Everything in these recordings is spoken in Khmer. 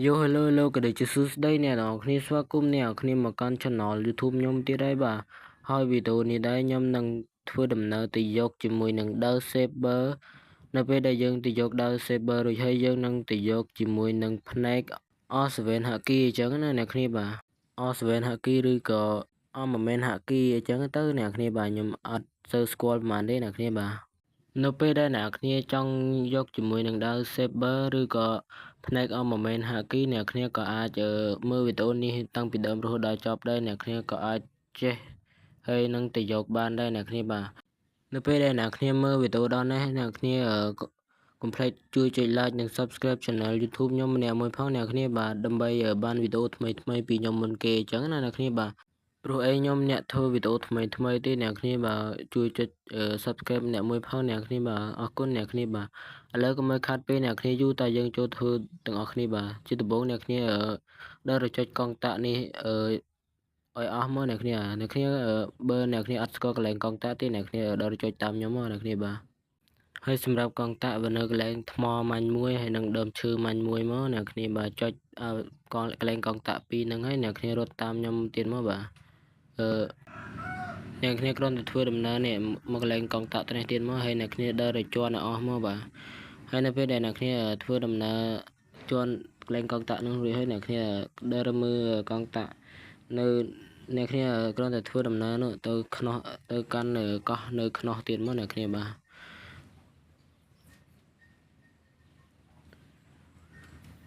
Yo hello hello ក៏ដូចជាសួស្តីអ្នកនរគ្នាស្វាគមន៍អ្នកគ្នាមកកាន់ Channel YouTube ខ្ញុំទៀតហើយបាទហើយវីដេអូនេះដែរខ្ញុំនឹងធ្វើដំណើរទៅយកជាមួយនឹង Dell Saber នៅពេលដែលយើងទៅយក Dell Saber រួចហើយយើងនឹងទៅយកជាមួយនឹងផ្នែក R7 Haki អញ្ចឹងណាអ្នកគ្នាបាទ R7 Haki ឬក៏ Armament Haki អញ្ចឹងទៅអ្នកគ្នាបាទខ្ញុំអត់សូវស្គាល់ប៉ុន្មានទេអ្នកគ្នាបាទនៅពេលដែលអ្នកគ្នាចង់យកជាមួយនឹង Dell Saber ឬក៏ផ្នែក Armament Haki អ្នកគ្នាក៏អាចមើលវីដេអូនេះតាំងពីដើមរហូតដល់ចប់ដែរអ្នកគ្នាក៏អាចចេះហើយនឹងទៅយកបានដែរអ្នកគ្នាបាទនៅពេលដែលអ្នកគ្នាមើលវីដេអូដល់នេះអ្នកគ្នាកុំភ្លេចជួយចុច like និង subscribe channel YouTube ខ្ញុំម្នាក់មួយផងអ្នកគ្នាបាទដើម្បីបានវីដេអូថ្មីៗពីខ្ញុំមុនគេអញ្ចឹងណាអ្នកគ្នាបាទព្រោះខ្ញុំអ្នកធ្វើវីដេអូថ្មីទេអ្នកគ្នាបាទជួយចុច subscribe អ្នកមួយផងអ្នកគ្នាបាទអរគុណអ្នកគ្នាបាទឥឡូវកុំឲ្យខាត់ពេលអ្នកគ្នាយូរតែយើងចូលធ្វើទាំងអស់គ្នាបាទជាដំបូងអ្នកគ្នាដល់ចុចកងតាក់នេះឲ្យអស់មកអ្នកគ្នាបើអ្នកគ្នាអត់ស្គាល់កន្លែងកងតាក់ទេអ្នកគ្នាដល់ចុចតាមខ្ញុំមកអ្នកគ្នាបាទហើយសម្រាប់កងតាក់វានៅកន្លែងថ្មមាញ់មួយហើយនឹងដើមឈើមាញ់មួយមកអ្នកគ្នាបាទចុចកន្លែងកងតាក់ពីរហ្នឹងហើយអ្នកគ្នារត់តាមខ្ញុំទៀតមកបាទអ្នកគ្នាគ្រាន់តែធ្វើដំណើរនេះមកកន្លែងកងតាក់នេះទៀតមកហើយអ្នកគ្នាដើរឲ្យជាន់អស់មកបាទហើយនៅពេលដែលអ្នកគ្នាធ្វើដំណើរជាន់កន្លែងកងតាក់នោះរួចហើយអ្នកគ្នាដើរមើលកងតាក់នៅអ្នកគ្នាគ្រាន់តែធ្វើដំណើរនោះទៅខ្នោះទៅកាន់កោះនៅខ្នោះទៀតមកអ្នកគ្នាបាទ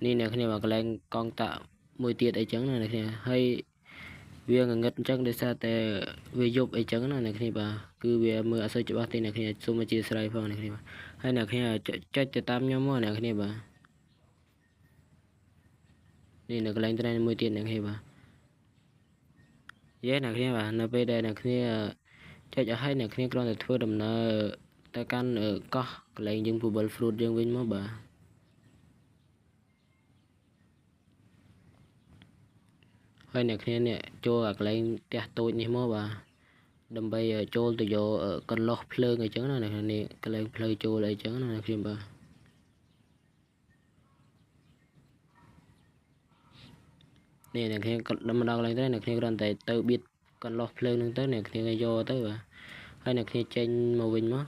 នេះអ្នកគ្នាមកកន្លែងកងតាក់មួយទៀតអីចឹងណាអ្នកគ្នាហើយវាងងឹតអញ្ចឹងដោយសារតែវាយប់អីចឹងណាអ្នកគ្នាបាទគឺវាមើលអត់សូវច្បាស់ទេអ្នកគ្នាសូមអធិស្ឋានផងអ្នកគ្នាបាទហើយអ្នកគ្នាចុចទៅតាមខ្ញុំមកអ្នកគ្នាបាទនេះនៅកន្លែងត្រែងមួយទៀតអ្នកគ្នាបាទយេអ្នកគ្នាបាទនៅពេលដែលអ្នកគ្នាចុចឲ្យហើយអ្នកគ្នាគ្រាន់តែធ្វើដំណើរទៅកាន់កោះកន្លែងយើង Bubble Fruit យើងវិញមកបាទហើយអ្នកគ្នានេះចូលកន្លែងផ្ទះតូចនេះមកបាទដើម្បីចូលទៅយកកន្លោះភ្លើងអីចឹងណាអ្នកគ្នាកន្លែងផ្លូវចូលអីចឹងណាអ្នកខ្ញុំបាទនេះអ្នកគ្នាដល់មកដល់កន្លែងទៅអ្នកគ្នាគ្រាន់តែទៅបៀតកន្លោះភ្លើងហ្នឹងទៅអ្នកគ្នាយកទៅបាទហើយអ្នកគ្នាចេញមកវិញមក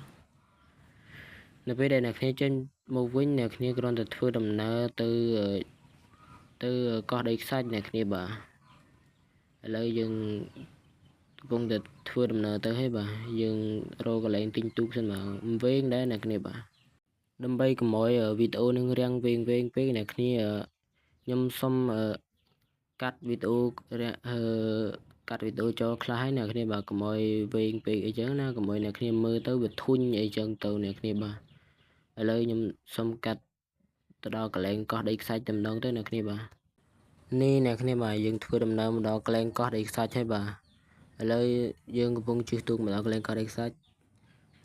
នៅពេលដែលអ្នកគ្នាចេញមកវិញអ្នកគ្នាគ្រាន់តែធ្វើដំណើរទៅកោះដីខ្សាច់អ្នកគ្នាបាទឥឡូវយើងកំពុងតែធ្វើដំណើរទៅហើយបាទយើងរកកន្លែងទិញទូកសិនបាទវែងដែរអ្នកគ្នាបាទដើម្បីកុំឲ្យវីដេអូនឹងរាំងវែងពេកអ្នកគ្នាខ្ញុំសុំកាត់វីដេអូចោលខ្លះហើយអ្នកគ្នាបាទកុំឲ្យវែងពេកអីចឹងណាកុំឲ្យអ្នកគ្នាមើលទៅវាធុញអីចឹងទៅអ្នកគ្នាបាទឥឡូវខ្ញុំសុំកាត់ទៅដល់កន្លែងកោះដីខ្សាច់តែម្ដងទៅអ្នកគ្នាបាទនេះអ្នកគ្នាបាទយើងធ្វើដំណើរមកដល់កន្លែងកោះដីខ្សាច់ហើយបាទឥឡូវយើងកំពុងជិះទូកមកដល់កន្លែងកោះដីខ្សាច់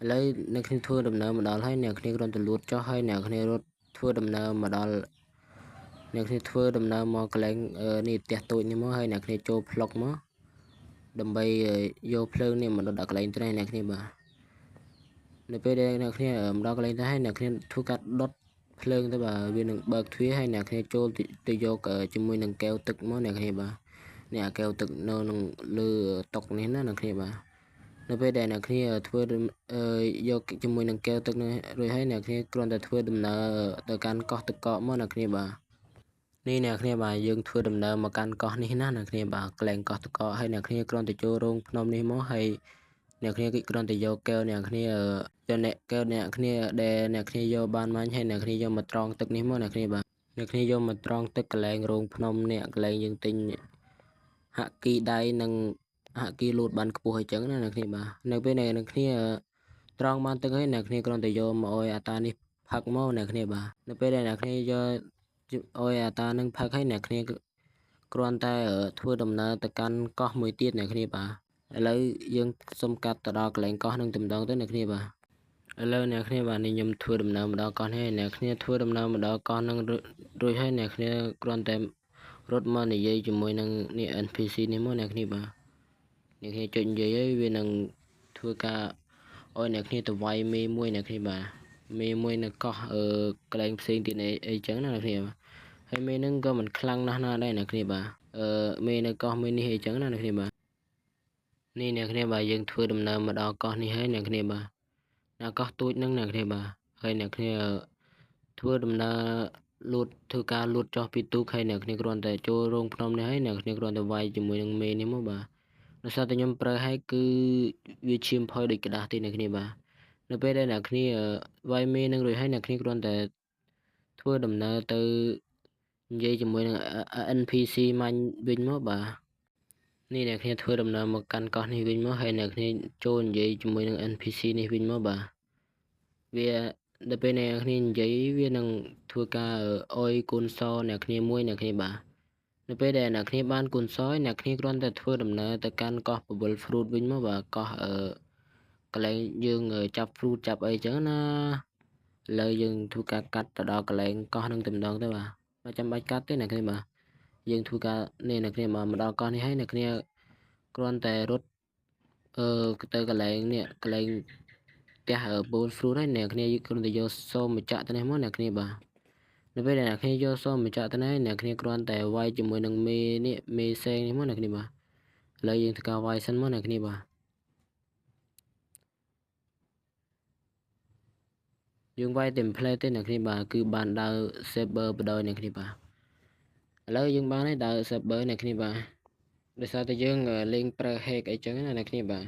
ឥឡូវអ្នកគ្នាធ្វើដំណើរមកដល់ហើយអ្នកគ្នាគ្រាន់តែលួតចុះហើយអ្នកគ្នារត់ធ្វើដំណើរមកដល់អ្នកគ្នាធ្វើដំណើរមកកន្លែងនេះផ្ទះតូចនេះមកហើយអ្នកគ្នាចូលផ្លុកមកដើម្បីយកភ្លើងនេះមកដុតដល់កន្លែងត្រែងអ្នកគ្នាបាទនៅពេលដែលអ្នកគ្នាមកដល់កន្លែងទៅហើយអ្នកគ្នាធ្វើការដុតភ្លើងទៅបាទវានឹងបើកទ្វារហើយអ្នកគ្នាចូលទៅយកជាមួយនឹងកែវទឹកមកអ្នកគ្នាបាទនេះអាកែវទឹកនៅនឹងលើតុនេះណាអ្នកគ្នាបាទនៅពេលដែលអ្នកគ្នាធ្វើយកជាមួយនឹងកែវទឹកនេះរួចហើយអ្នកគ្នាគ្រាន់តែធ្វើដំណើរទៅកាន់កោះទឹកកកមកអ្នកគ្នាបាទនេះអ្នកគ្នាបាទយើងធ្វើដំណើរមកកាន់កោះនេះណាអ្នកគ្នាបាទកន្លែងកោះទឹកកកហើយអ្នកគ្នាគ្រាន់តែចូលរោងភ្នំនេះមកហើយអ្នកគ្នាគ្រាន់តែយកកែវអ្នកគ្នាកែវអ្នកគ្នាដែលអ្នកគ្នាយកបានមាញ់ហើយអ្នកគ្នាយកមកត្រងទឹកនេះមកអ្នកគ្នាបាទអ្នកគ្នាយកមកត្រងទឹកកន្លែងរោងភ្នំនេះកន្លែងយើងទិញហាក់គីដៃនិងហាក់គីលូតបានខ្ពស់អញ្ចឹងណាអ្នកគ្នាបាទនៅពេលអ្នកគ្នាត្រង់បានទឹកហើយអ្នកគ្នាគ្រាន់តែយកមកឲ្យអាតានេះផឹកមកអ្នកគ្នាបាទនៅពេលដែលអ្នកគ្នាយកឲ្យអាតានឹងផឹកហើយអ្នកគ្នាគ្រាន់តែធ្វើដំណើរទៅកាន់កោះមួយទៀតអ្នកគ្នាបាទឥឡូវយើងសុំកាត់ទៅដល់កន្លែងកោះនឹងតែម្ដងទៅអ្នកគ្នាបាទឥឡូវអ្នកគ្នាបាទនេះខ្ញុំធ្វើដំណើរមកដល់កោះនេះអ្នកគ្នាធ្វើដំណើរមកដល់កោះនឹងរួចហើយអ្នកគ្នាគ្រាន់តែរត់មកនិយាយជាមួយនឹងនេះ NPC នេះមកអ្នកគ្នាបាទអ្នកគ្នាចុចនិយាយហើយវានឹងធ្វើការឲ្យអ្នកគ្នាទៅវាយមេមួយអ្នកគ្នាបាទមេមួយនៅកោះកន្លែងផ្សេងទៀតអីចឹងណាអ្នកគ្នា ហើយមេនឹងក៏មិនខ្លាំងណាស់ណាដែរអ្នកគ្នាបាទមេនៅកោះមួយនេះអីចឹងណាអ្នកគ្នាបាទនេះអ្នកគ្នាបាទយើងធ្វើដំណើរមកដល់កោះនេះហើយអ្នកគ្នាបាទណាកោះទូចហ្នឹងអ្នកគ្នាបាទហើយអ្នកគ្នាធ្វើដំណើរធ្វើការលូតចុះពីទូកហើយអ្នកគ្នាគ្រាន់តែចូលរោងភ្នំនេះហើយអ្នកគ្នាគ្រាន់តែវាយជាមួយនឹងមេនេះមកបាទដោយសារតែខ្ញុំប្រើហើយគឺវាឈាមផុយដូចក្តាស់ទេអ្នកគ្នាបាទនៅពេលដែលអ្នកគ្នាវាយមេនឹងរួចហើយអ្នកគ្នាគ្រាន់តែធ្វើដំណើរទៅនិយាយជាមួយនឹង NPC មាញ់វិញមកបាទនេះអ្នកគ្នាធ្វើដំណើរមកកាន់កោះនេះវិញមកហើយអ្នកគ្នាចូលនិយាយជាមួយនឹង NPC នេះវិញមកបាទវាដល់ពេលអ្នកគ្នានិយាយវានឹងធ្វើការអុយគុណសអ្នកគ្នាមួយអ្នកគ្នាបាទនៅពេលដែលអ្នកគ្នាបានគុណសអ្នកគ្នាគ្រាន់តែធ្វើដំណើរទៅកាន់កោះ Bubble Fruit វិញមកបាទកោះកន្លែងយើងចាប់ fruit ចាប់អីចឹងណាឥឡូវយើងធ្វើការកាត់ទៅដល់កន្លែងកោះនឹងតែម្ដងទៅបាទមិនចាំបាច់កាត់ទេអ្នកគ្នាបាទយើងធ្វើការនេះអ្នកគ្នាមកដល់កោះនេះហើយអ្នកគ្នាគ្រាន់តែរត់ទៅកន្លែងនេះកន្លែងផ្ទះBubble Fruit ហើយអ្នកគ្នាគ្រាន់តែយកសូមម្ចាក់ទៅនេះមកអ្នកគ្នាបាទនៅពេលដែលអ្នកគ្នាយកសូមម្ចាក់ទៅនេះអ្នកគ្នាគ្រាន់តែវាយជាមួយនឹងមេនេះមេសេងនេះមកអ្នកគ្នាបាទឥឡូវយើងធ្វើការវាយសិនមកអ្នកគ្នាបាទយើងវាយតែផ្លែទេអ្នកគ្នាបាទគឺបានដើរ saber បដ ாய் អ្នកគ្នាបាទឥឡូវយើងបានហើយដើរ saber អ្នកគ្នាបាទដោយសារតែយើងលេងប្រើ hack អីចឹងណាអ្នកគ្នាបាទ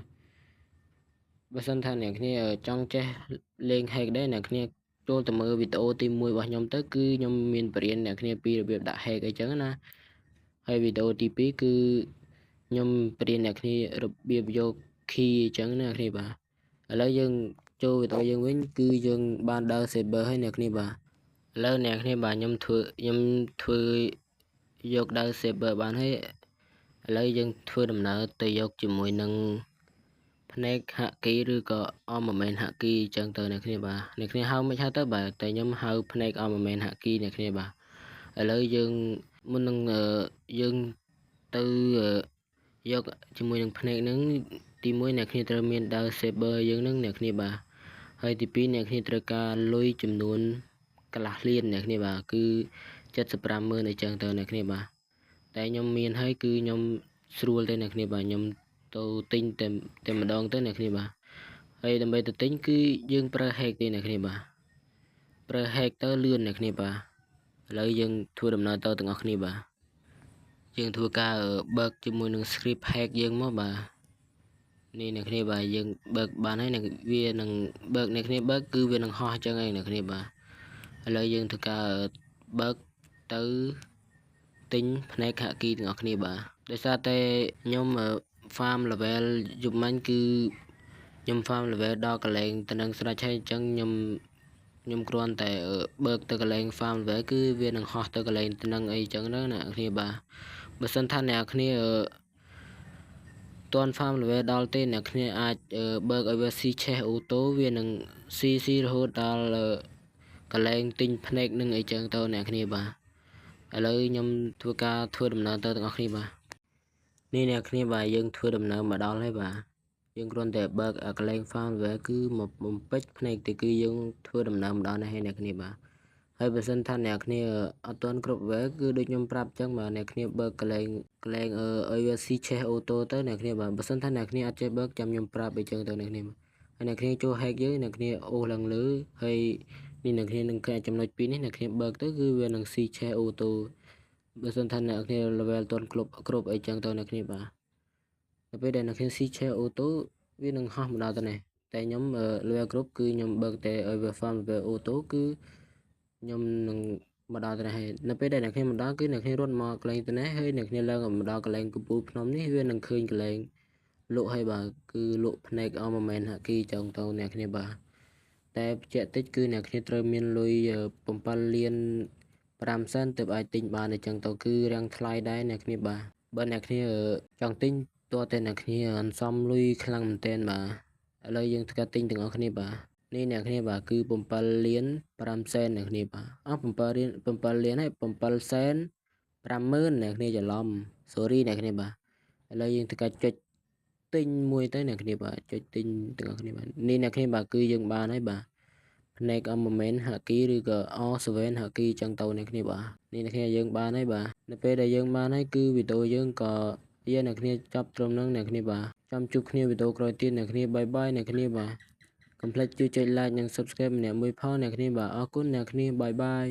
បើសិនថាអ្នកគ្នាចង់ចេះលេង hack ដែរអ្នកគ្នាចូលទៅមើលវីដេអូទី1របស់ខ្ញុំទៅគឺខ្ញុំមានបរៀនអ្នកគ្នាពីរបៀបដាក់ hack អីចឹងណាហើយវីដេអូទី2គឺខ្ញុំបរៀនអ្នកគ្នារបៀបយក key អញ្ចឹងណាអ្នកគ្នាបាទឥឡូវយើងចូលវីដេអូយើងវិញគឺយើងបានដើរ saber ហើយអ្នកគ្នាបាទឥឡូវអ្នកគ្នាបាទខ្ញុំធ្វើយកដើរ saber បានហើយឥឡូវយើងធ្វើដំណើរទៅយកជាមួយនឹងភ្នែកហាក់គីឬក៏អមមែនហាក់គីអញ្ចឹងទៅអ្នកគ្នាបាទអ្នកគ្នាហៅមិនហៅទៅបាទតែខ្ញុំហៅភ្នែកអមមែនហាក់គីអ្នកគ្នាបាទឥឡូវយើងមុននឹងយើងទៅយកជាមួយនឹងភ្នែកហ្នឹងទី1អ្នកគ្នាត្រូវមានដើរ saber យើងហ្នឹងអ្នកគ្នាបាទហើយទី2អ្នកគ្នាត្រូវការលុយចំនួនកន្លះលានអ្នកគ្នាបាទគឺ750000អញ្ចឹងទៅអ្នកគ្នាបាទតែខ្ញុំមានហើយគឺខ្ញុំស្រួលទេអ្នកគ្នាបាទខ្ញុំទៅទិញតែម្ដងទៅអ្នកគ្នាបាទហើយដើម្បីទៅទិញគឺយើងប្រើ hack ទេអ្នកគ្នាបាទប្រើ hack ទៅលឿនអ្នកគ្នាបាទឥឡូវយើងធ្វើដំណើរទៅទាំងអស់គ្នាបាទយើងធ្វើការបើកជាមួយនឹង script hack យើងមកបាទនេះអ្នកគ្នាបាទយើងបើកបានហើយវានឹងបើកអ្នកគ្នាបើកគឺវានឹងហោះអញ្ចឹងឯងអ្នកគ្នាបាទឥឡូវយើងធ្វើការបើកទៅទិញផ្នែកហាក់គីទាំងអស់គ្នាបាទដោយសារតែខ្ញុំ farm level យប់មិញគឺខ្ញុំ farm level ដល់កន្លែងទៅនឹងស្រេចហើយអញ្ចឹងខ្ញុំគ្រាន់តែបើកទៅកន្លែង farm level គឺវានឹងហោះទៅកន្លែងទៅនឹងអីអញ្ចឹងណាអ្នកគ្នាបាទបើសិនថាអ្នកគ្នាទាន់ farm level ដល់ទេអ្នកគ្នាអាចបើកឲ្យវាស៊ីឆេះអូតូវានឹងស៊ីរហូតដល់កន្លែងទិញភ្នែកនឹងអីចឹងទៅអ្នកគ្នាបាទឥឡូវខ្ញុំធ្វើដំណើរទៅទាំងអស់គ្នាបាទនេះអ្នកគ្នាបាទយើងធ្វើដំណើរមកដល់ហើយបាទយើងគ្រាន់តែបើកកន្លែង farm level គឺមកបំពេចភ្នែកទៅគឺយើងធ្វើដំណើរមកដល់ហើយអ្នកគ្នាបាទហើយបើសិនថាអ្នកគ្នាអត់ទាន់គ្រប់ level គឺដូចខ្ញុំប្រាប់ចឹងបាទអ្នកគ្នាបើកកន្លែងឲ្យវាស៊ីឆេះអូតូទៅអ្នកគ្នាបាទបើសិនថាអ្នកគ្នាអត់ចេះបើកចាំខ្ញុំប្រាប់អីចឹងទៅអ្នកគ្នាហើយអ្នកគ្នាចូល hack យើងអ្នកគ្នាអូសឡើងលើហើយនេះអ្នកគ្នានឹងឃើញចំណុច2នេះអ្នកគ្នាបើកទៅគឺវានឹងស៊ីឆេះអូតូបើសិនថាអ្នកគ្នា level ទាន់គ្រប់អីចឹងទៅអ្នកគ្នាបាទដល់ពេលដែលអ្នកគ្នាស៊ីឆេះអូតូវានឹងហោះមកដល់ទៅនេះតែខ្ញុំ level គ្រប់គឺខ្ញុំបើកតែឲ្យវា farm level អូតូគឺខ្ញុំនឹងមកដល់ទៅនេះហើយនៅពេលដែលអ្នកគ្នាមកដល់គឺអ្នកគ្នារត់មកកន្លែងទៅនេះហើយអ្នកគ្នាឡើងមកដល់កន្លែងកំពូលភ្នំនេះវានឹងឃើញកន្លែងលក់ហើយបាទគឺលក់ភ្នែកអមមែនហាក់គីចឹងទៅអ្នកគ្នាបាទតែបច្ចេកតិចគឺអ្នកគ្នាត្រូវមានលុយ7លាន5សែនទើបអាចទិញបានអញ្ចឹងទៅគឺរាំងថ្លៃដែរអ្នកគ្នាបាទបើអ្នកគ្នាចង់ទិញតើតែអ្នកគ្នាអន្សំលុយខ្លាំងមែនទែនបាទឥឡូវយើងធ្វើការទិញទាំងអស់គ្នាបាទនេះអ្នកគ្នាបាទគឺ7លាន5សែនអ្នកគ្នាបាទ7លានហើយ7សែន50000អ្នកគ្នាច្រឡំ sorry អ្នកគ្នាបាទឥឡូវយើងធ្វើការចុចទិញមួយទៅអ្នកគ្នាបាទចុចទិញទាំងអស់គ្នាបាទនេះអ្នកគ្នាបាទគឺយើងបានហើយបាទ next moment ហាគីឬក៏ all7 ហាគីចឹងទៅអ្នកគ្នាបាទនេះអ្នកគ្នាយើងបានហើយបាទនៅពេលដែលយើងបានហើយគឺវីដេអូយើងក៏យើងអ្នកគ្នាចប់ត្រឹមហ្នឹងអ្នកគ្នាបាទចាំជួបគ្នាវីដេអូក្រោយទៀតអ្នកគ្នាបាយបាយអ្នកគ្នាបាទកុំភ្លេចជួយចុច like និង subscribe ម្នាក់មួយផងអ្នកគ្នាបាទអរគុណអ្នកគ្នាបាយបាយ